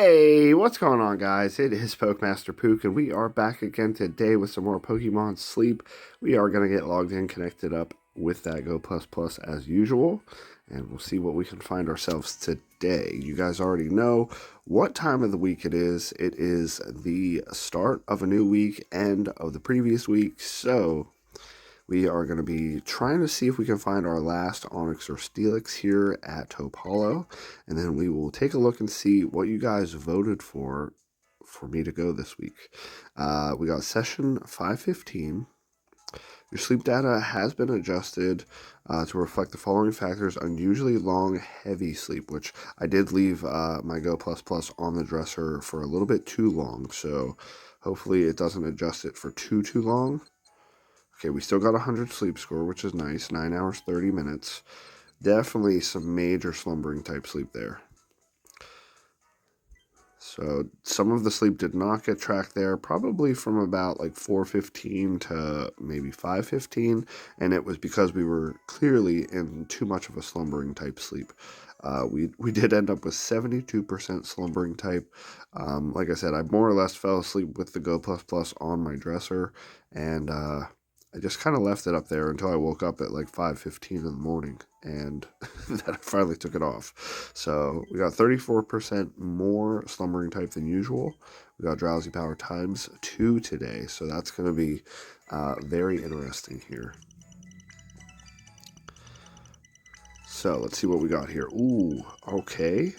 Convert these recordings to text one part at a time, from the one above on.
Hey, what's going on, guys? It is PokeMaster Pook, and we are back again today with some more Pokemon Sleep. We are going to get logged in, connected up with that Go Plus Plus as usual, and we'll see what we can find ourselves today. You guys already know what time of the week it is. It is the start of a new week, end of the previous week, so we are going to be trying to see if we can find our last Onix or Steelix here at Taupe Hollow, and then we will take a look and see what you guys voted for me to go this week. We got session 515. Your sleep data has been adjusted to reflect the following factors: unusually long, heavy sleep, which I did leave my Go Plus Plus on the dresser for a little bit too long, so hopefully it doesn't adjust it for too long. Okay, we still got 100 sleep score, which is nice. 9 hours, 30 minutes. Definitely some major slumbering type sleep there. So some of the sleep did not get tracked there, probably from about like 4:15 to maybe 5:15, and it was because we were clearly in too much of a slumbering type sleep. We did end up with 72% slumbering type. Like I said, I more or less fell asleep with the Go Plus Plus on my dresser, and I just kind of left it up there until I woke up at like 5:15 in the morning, and then I finally took it off. So we got 34% more slumbering type than usual. We got drowsy power times 2 today, so that's going to be very interesting here. So let's see what we got here. Ooh, okay.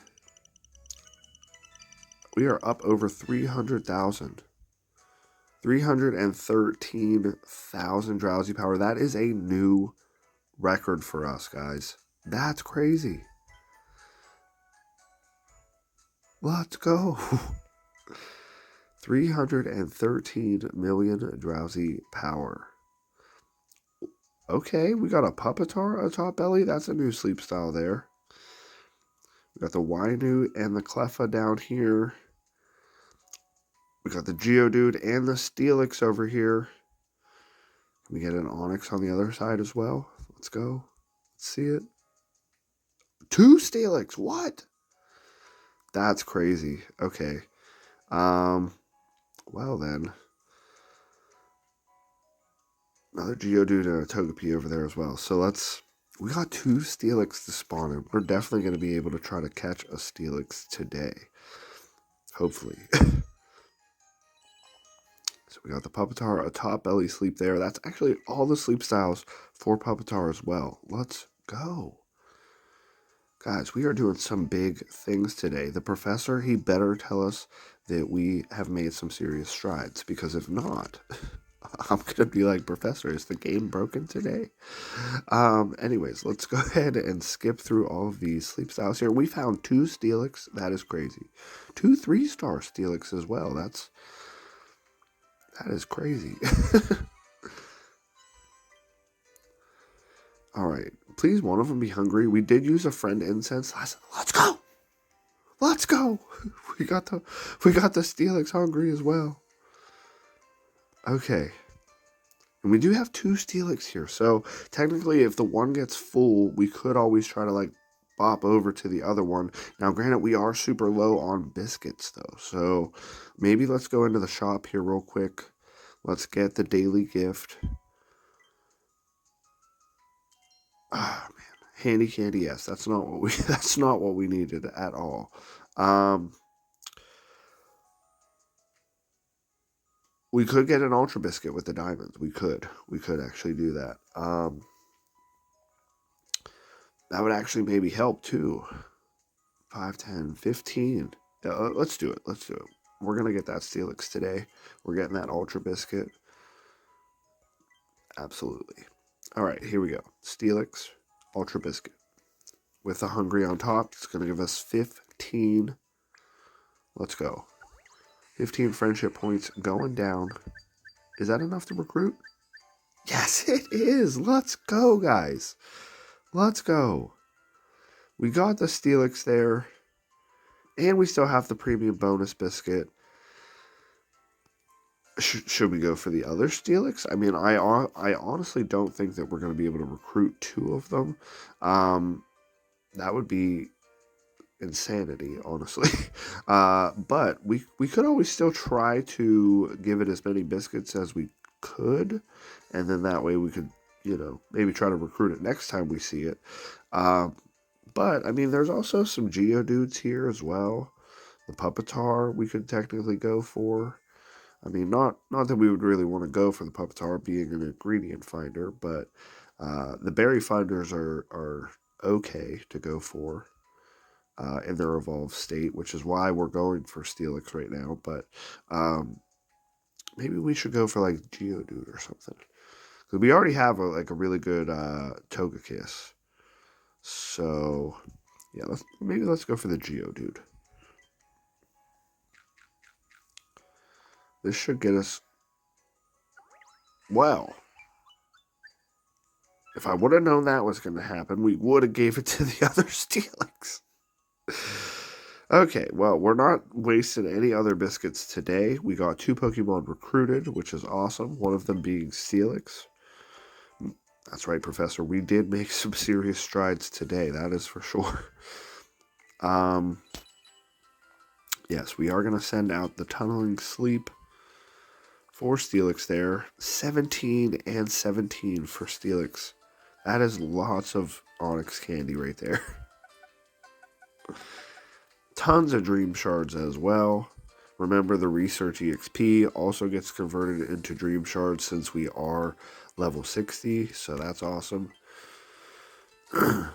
We are up over 300,000. 313,000 drowsy power. That is a new record for us, guys. That's crazy. Let's go. 313 million drowsy power. Okay, we got a Pupitar atop belly. That's a new sleep style there. We got the Wainu and the Cleffa down here. We got the Geodude and the Steelix over here. Can we get an Onix on the other side as well? Let's go. Let's see it. 2 Steelix. What? That's crazy. Okay. Well then. Another Geodude and a Togepi over there as well. So we got 2 Steelix to spawn in. We're definitely going to be able to try to catch a Steelix today. Hopefully. So we got the Pupitar, a top belly sleep there. That's actually all the sleep styles for Pupitar as well. Let's go. Guys, we are doing some big things today. The professor, he better tell us that we have made some serious strides, because if not, I'm going to be like, Professor, is the game broken today? Anyways, let's go ahead and skip through all of these sleep styles here. We found 2 Steelix. That is crazy. 2 3-star Steelix as well. That is crazy. All right. Please, one of them be hungry. We did use a friend incense. Let's go. Let's go. We got the Steelix hungry as well. Okay. And we do have 2 Steelix here. So technically, if the one gets full, we could always try to like bop over to the other one. Now, granted, we are super low on biscuits though. So maybe let's go into the shop here real quick. Let's get the daily gift. Ah, man. Handy candy, yes. That's not what we needed at all. We could get an Ultra Biscuit with the diamonds. We could actually do that. That would actually maybe help too. 5, 10, 15. Let's do it. We're going to get that Steelix today. We're getting that Ultra Biscuit. Absolutely. All right, here we go. Steelix, Ultra Biscuit. With the hungry on top, it's going to give us 15. Let's go. 15 friendship points going down. Is that enough to recruit? Yes, it is. Let's go, guys. Let's go. We got the Steelix there. And we still have the premium bonus biscuit. Should we go for the other Steelix? I mean, I honestly don't think that we're going to be able to recruit 2 of them. That would be insanity, honestly. But we could always still try to give it as many biscuits as we could, and then that way we could, maybe try to recruit it next time we see it. Uh, but I mean, there's also some Geodudes here as well. The Puppetar we could technically go for. I mean, not that we would really want to go for the Puppetar being an ingredient finder, but the berry finders are okay to go for in their evolved state, which is why we're going for Steelix right now. But maybe we should go for like Geodude or something, because we already have a really good Togekiss. So yeah, let's go for the Geodude. This should get us. Well, if I would have known that was going to happen, we would have gave it to the other Steelix. Okay, well, we're not wasting any other biscuits today. We got 2 Pokemon recruited, which is awesome. One of them being Steelix. That's right, Professor. We did make some serious strides today. That is for sure. Yes, we are going to send out the Tunneling Sleep for Steelix there. 17 and 17 for Steelix. That is lots of Onyx candy right there. Tons of Dream Shards as well. Remember, the Research EXP also gets converted into Dream Shards since we are level 60, so that's awesome. And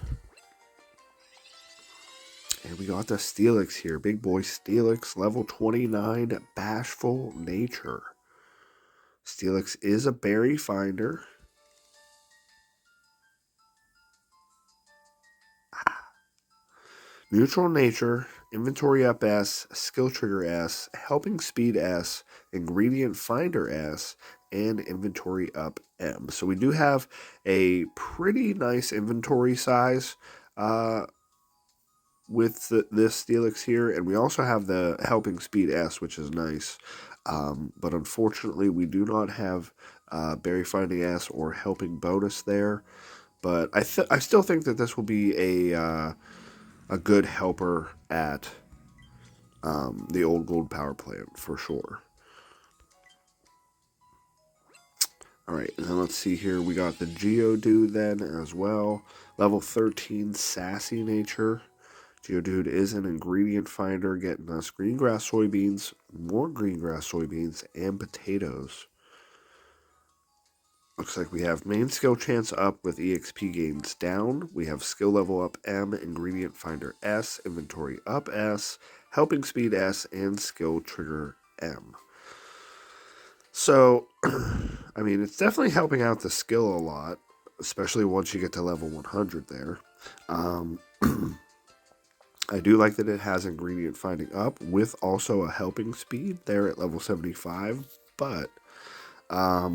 we got the Steelix here. Big boy Steelix, level 29, Bashful Nature. Steelix is a berry finder. Neutral Nature, Inventory Up S, Skill Trigger S, Helping Speed S, Ingredient Finder S, and Inventory Up M. So we do have a pretty nice inventory size with this Steelix here, and we also have the Helping Speed S, which is nice. But unfortunately, we do not have Berry Finding S or Helping Bonus there. But I still think that this will be a good helper at the old gold power plant for sure. All right, and then let's see here. We got the Geodude then as well. Level 13, Sassy Nature. Geodude is an ingredient finder, getting us green grass soybeans, more green grass soybeans, and potatoes. Looks like we have main skill chance up with EXP gains down. We have skill level up M, ingredient finder S, inventory up S, helping speed S, and skill trigger M. So, I mean, it's definitely helping out the skill a lot, especially once you get to level 100 there. I do like that it has ingredient finding up with also a helping speed there at level 75, but I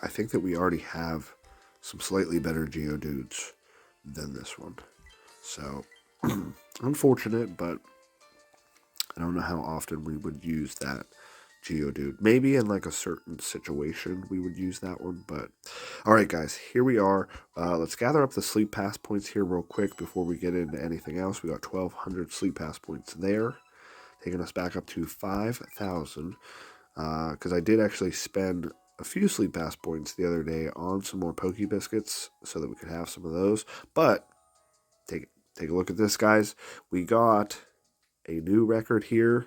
think that we already have some slightly better Geodudes than this one. So, unfortunate, but I don't know how often we would use that Geodude. Maybe in like a certain situation we would use that one, but alright guys, here we are. Let's gather up the sleep pass points here real quick before we get into anything else. We got 1,200 sleep pass points there, taking us back up to 5,000, because I did actually spend a few sleep pass points the other day on some more Poke Biscuits so that we could have some of those. But take a look at this, guys. We got a new record here.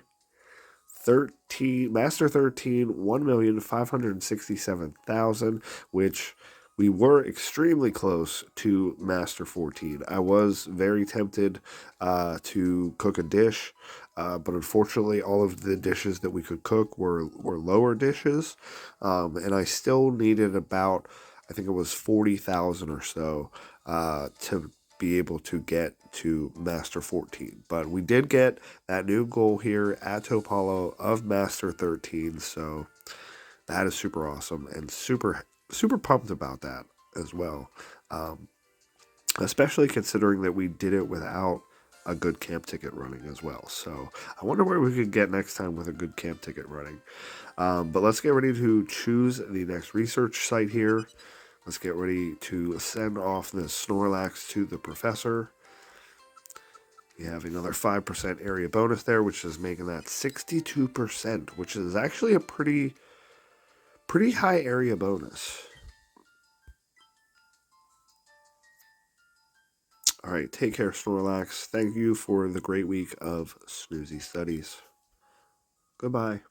Master 13, 1,567,000, which we were extremely close to Master 14. I was very tempted to cook a dish, but unfortunately all of the dishes that we could cook were lower dishes, and I still needed about, I think it was 40,000 or so to be able to get to Master 14. But we did get that new goal here at Topalo of Master 13, so that is super awesome and super pumped about that as well. Especially considering that we did it without a good camp ticket running as well. So I wonder where we could get next time with a good camp ticket running. But let's get ready to choose the next research site here. Let's get ready to send off the Snorlax to the professor. We have another 5% area bonus there, which is making that 62%, which is actually a pretty high area bonus. All right, take care, Snorlax. Thank you for the great week of Snoozy Studies. Goodbye.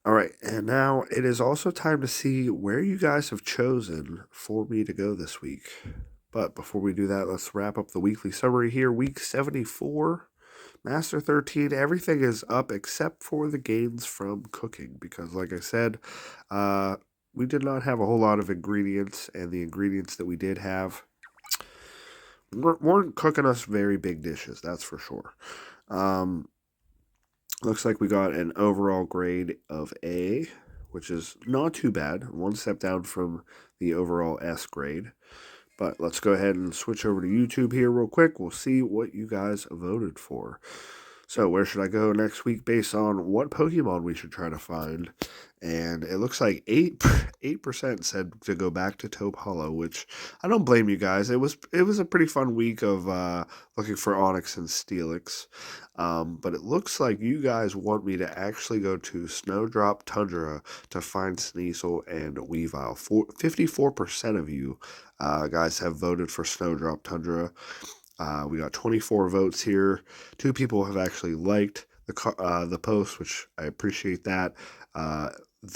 All right, and now it is also time to see where you guys have chosen for me to go this week. But before we do that, let's wrap up the weekly summary here. Week 74, Master 13, everything is up except for the gains from cooking. Because, like I said, we did not have a whole lot of ingredients, and the ingredients that we did have weren't cooking us very big dishes, that's for sure. Looks like we got an overall grade of A, which is not too bad. One step down from the overall S grade. But let's go ahead and switch over to YouTube here real quick. We'll see what you guys voted for. So where should I go next week based on what Pokemon we should try to find? And it looks like 8% said to go back to Taupe Hollow, which I don't blame you guys. It was a pretty fun week of looking for Onix and Steelix. But it looks like you guys want me to actually go to Snowdrop Tundra to find Sneasel and Weavile. 54% of you guys have voted for Snowdrop Tundra. We got 24 votes here. 2 people have actually liked the post, which I appreciate that.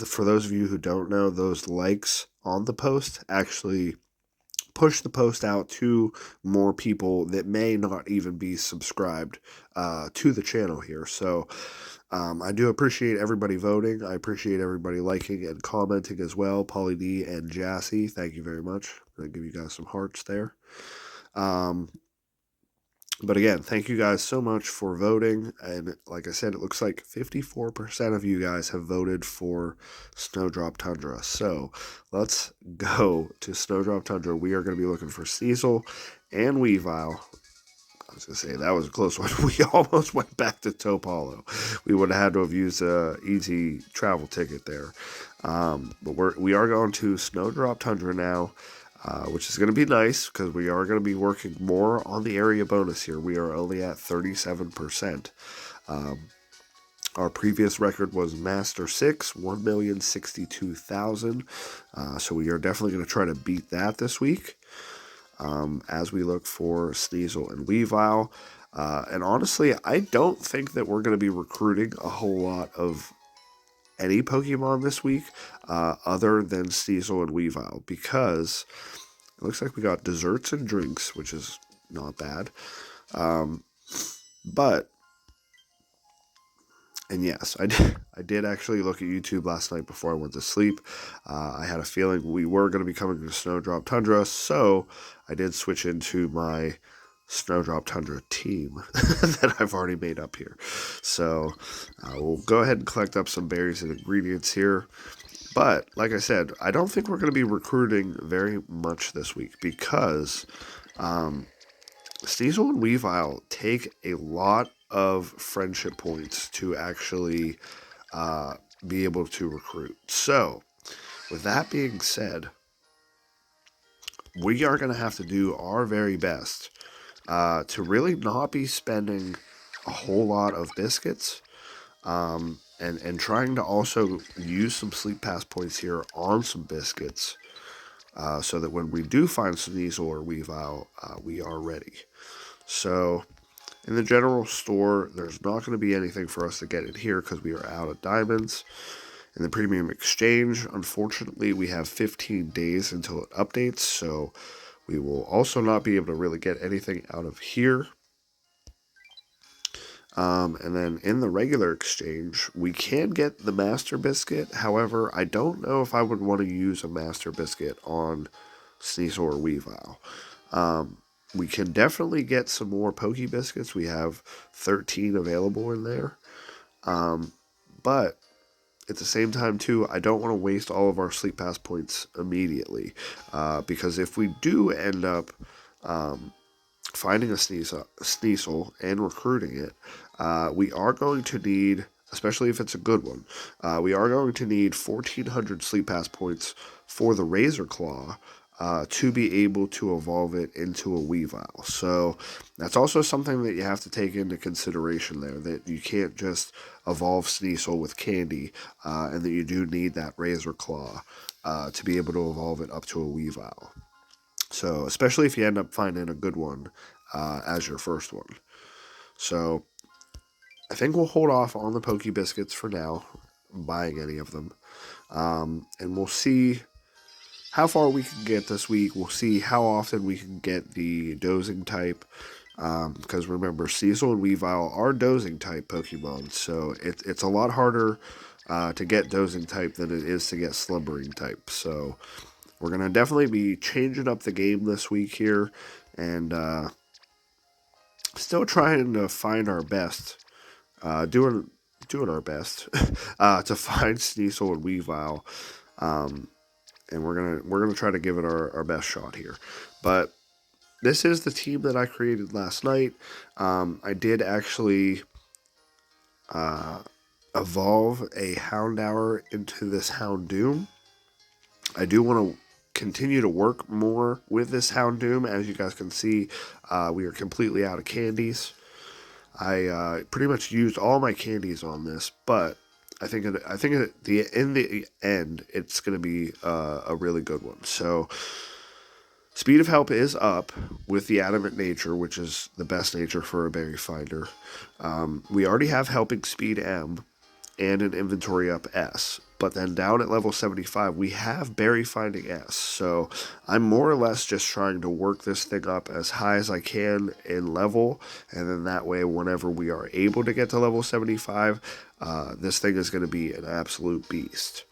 For those of you who don't know, those likes on the post actually push the post out to more people that may not even be subscribed to the channel here. So I do appreciate everybody voting. I appreciate everybody liking and commenting as well. Polly D and Jassy, thank you very much. I'll give you guys some hearts there. But again, thank you guys so much for voting. And like I said, it looks like 54% of you guys have voted for Snowdrop Tundra. So let's go to Snowdrop Tundra. We are going to be looking for Sneasel and Weavile. I was going to say, that was a close one. We almost went back to Taupe Hollow. We would have had to have used an easy travel ticket there. But we are going to Snowdrop Tundra now. Which is going to be nice because we are going to be working more on the area bonus here. We are only at 37%. Our previous record was Master 6, 1,062,000. So we are definitely going to try to beat that this week as we look for Sneasel and Weavile. And honestly, I don't think that we're going to be recruiting a whole lot of any Pokemon this week other than Sneasel and Weavile, because it looks like we got desserts and drinks, which is not bad. And yes, I did actually look at YouTube last night before I went to sleep. I had a feeling we were going to be coming to Snowdrop Tundra, so I did switch into my Snowdrop Tundra team that I've already made up here. So we'll go ahead and collect up some berries and ingredients here. But like I said, I don't think we're going to be recruiting very much this week because Sneasel and Weavile take a lot of friendship points to actually be able to recruit. So with that being said, we are going to have to do our very best to really not be spending a whole lot of biscuits, and trying to also use some Sleep Pass points here on some biscuits, so that when we do find Sneasel or Weavile, we are ready. So in the general store, there's not going to be anything for us to get in here because we are out of diamonds. In the premium exchange, unfortunately, we have 15 days until it updates, so we will also not be able to really get anything out of here. And then in the regular exchange, we can get the Master Biscuit. However, I don't know if I would want to use a Master Biscuit on Sneasel or Weavile. We can definitely get some more Poke Biscuits. We have 13 available in there. But at the same time, too, I don't want to waste all of our Sleep Pass points immediately. Because if we do end up finding a Sneasel and recruiting it, we are going to need, especially if it's a good one, we are going to need 1,400 Sleep Pass points for the Razor Claw to be able to evolve it into a Weavile. So that's also something that you have to take into consideration there, that you can't just evolve Sneasel with Candy, and that you do need that Razor Claw to be able to evolve it up to a Weavile. So, especially if you end up finding a good one as your first one. So, I think we'll hold off on the Poke Biscuits for now, buying any of them. And we'll see how far we can get this week. We'll see how often we can get the dozing type. Because remember, Cecil and Weavile are dozing type Pokemon, so it's a lot harder to get dozing type than it is to get slumbering type. So we're going to definitely be changing up the game this week here, and still trying to find our best, doing our best to find Sneasel and Weavile. And we're gonna try to give it our best shot here. But this is the team that I created last night. I did actually evolve a Houndour into this Houndoom. I do want to continue to work more with this Houndoom. As you guys can see, we are completely out of candies. I pretty much used all my candies on this, but I think in the end, it's going to be a really good one. So, Speed of Help is up with the Adamant Nature, which is the best nature for a Berry Finder. We already have Helping Speed M and an Inventory Up S. But then down at level 75, we have Berry Finding S. So I'm more or less just trying to work this thing up as high as I can in level. And then that way, whenever we are able to get to level 75, this thing is going to be an absolute beast.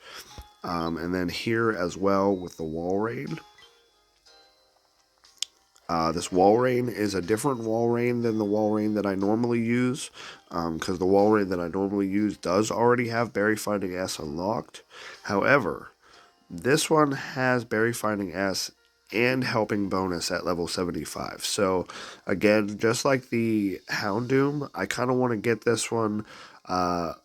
And then here as well with the Walrein. This Walrein is a different Walrein than the Walrein that I normally use, because the Walrein that I normally use does already have Berry Finding S unlocked. However, this one has Berry Finding S and Helping Bonus at level 75. So, again, just like the Houndoom, I kind of want to get this one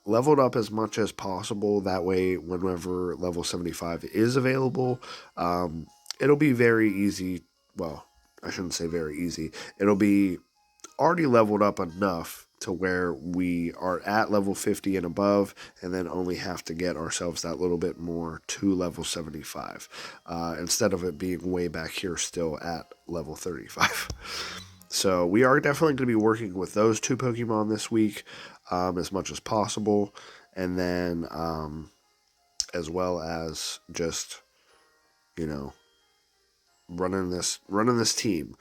leveled up as much as possible. That way, whenever level 75 is available, it'll be very easy. Well, I shouldn't say very easy. It'll be already leveled up enough to where we are at level 50 and above, and then only have to get ourselves that little bit more to level 75, instead of it being way back here still at level 35. So we are definitely going to be working with those two Pokemon this week as much as possible, and then as well as just, you know, running this team.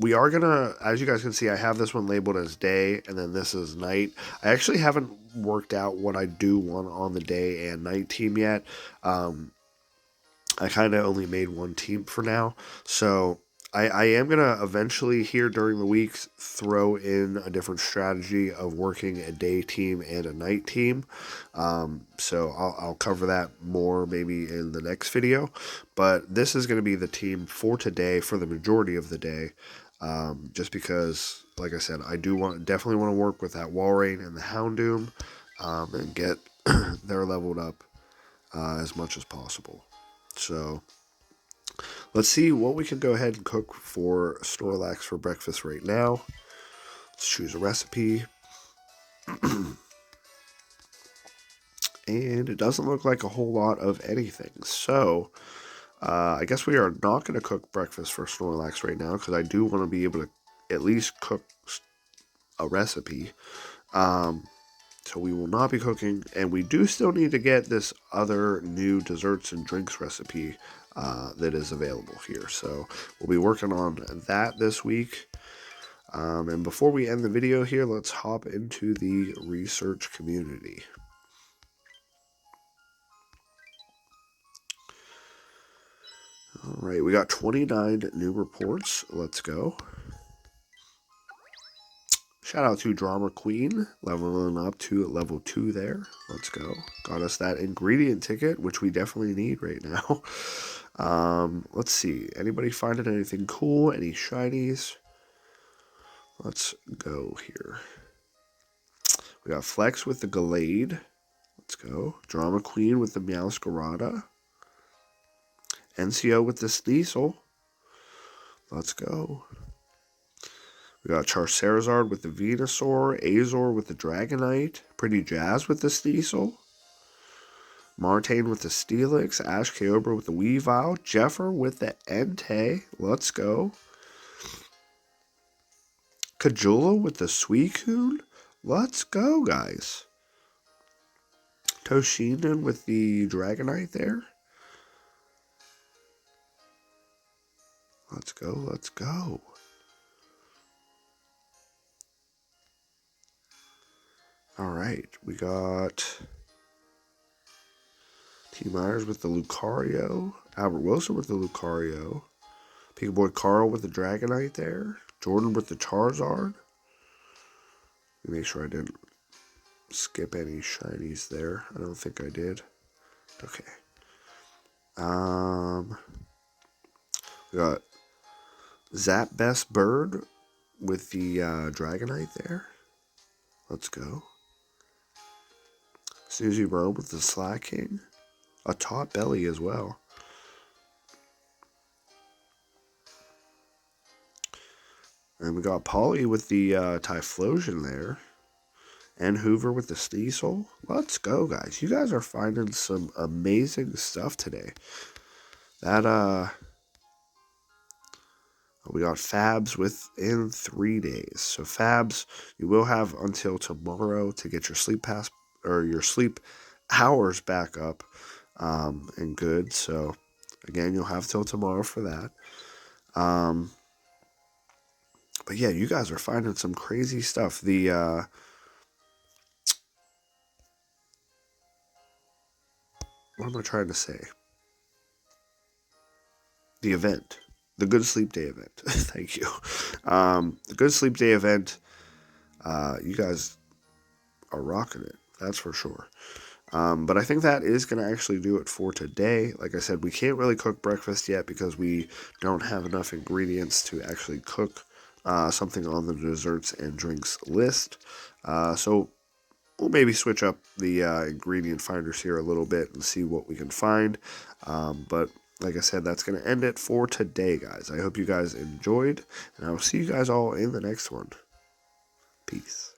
We are gonna, as you guys can see, I have this one labeled as day, and then this is night. I actually haven't worked out what I do want on the day and night team yet. I kind of only made one team for now, so I am going to eventually here during the weeks throw in a different strategy of working a day team and a night team. So I'll cover that more maybe in the next video. But this is going to be the team for today for the majority of the day. Just because, like I said, I definitely want to work with that Walrein and the Houndoom and get their leveled up as much as possible. So let's see what we can go ahead and cook for Snorlax for breakfast right now. Let's choose a recipe. And it doesn't look like a whole lot of anything. So I guess we are not going to cook breakfast for Snorlax right now, because I do want to be able to at least cook a recipe. So we will not be cooking, and we do still need to get this other new desserts and drinks recipe that is available here. So we'll be working on that this week. And before we end the video here, let's hop into the research community. Alright, we got 29 new reports. Let's go. Shout out to Drama Queen, leveling up to level 2 there. Let's go. Got us that ingredient ticket, which we definitely need right now. Let's see. Anybody finding anything cool? Any shinies? Let's go here. We got Flex with the Gallade. Let's go. Drama Queen with the Meowscarada. NCO with the Sneasel. Let's go. We got Charizard with the Venusaur, Azor with the Dragonite, Pretty Jazz with the Sneasel, Martain with the Steelix, Ash Kyogre with the Weavile, Jeffer with the Entei. Let's go. Kajula with the Suicune. Let's go, guys. Toshinden with the Dragonite there. Let's go, let's go. Alright, we got T. Myers with the Lucario, Albert Wilson with the Lucario, Pikaboy Carl with the Dragonite there, Jordan with the Charizard. Let me make sure I didn't skip any shinies there. I don't think I did. Okay. We got Zap Best Bird with the Dragonite there. Let's go. Suzy Rome with the Slacking. A Taut Belly as well. And we got Polly with the Typhlosion there. And Hoover with the Sneasel. Let's go, guys. You guys are finding some amazing stuff today. That, we got Fabs within 3 days. So Fabs, you will have until tomorrow to get your sleep pass or your sleep hours back up and good. So again, you'll have till tomorrow for that. But yeah, you guys are finding some crazy stuff. The what am I trying to say? The event. The Good Sleep Day event. Thank you. The Good Sleep Day event, you guys are rocking it. That's for sure. But I think that is going to actually do it for today. Like I said, we can't really cook breakfast yet because we don't have enough ingredients to actually cook something on the desserts and drinks list. So we'll maybe switch up the ingredient finders here a little bit and see what we can find. But like I said, that's going to end it for today, guys. I hope you guys enjoyed, and I will see you guys all in the next one. Peace.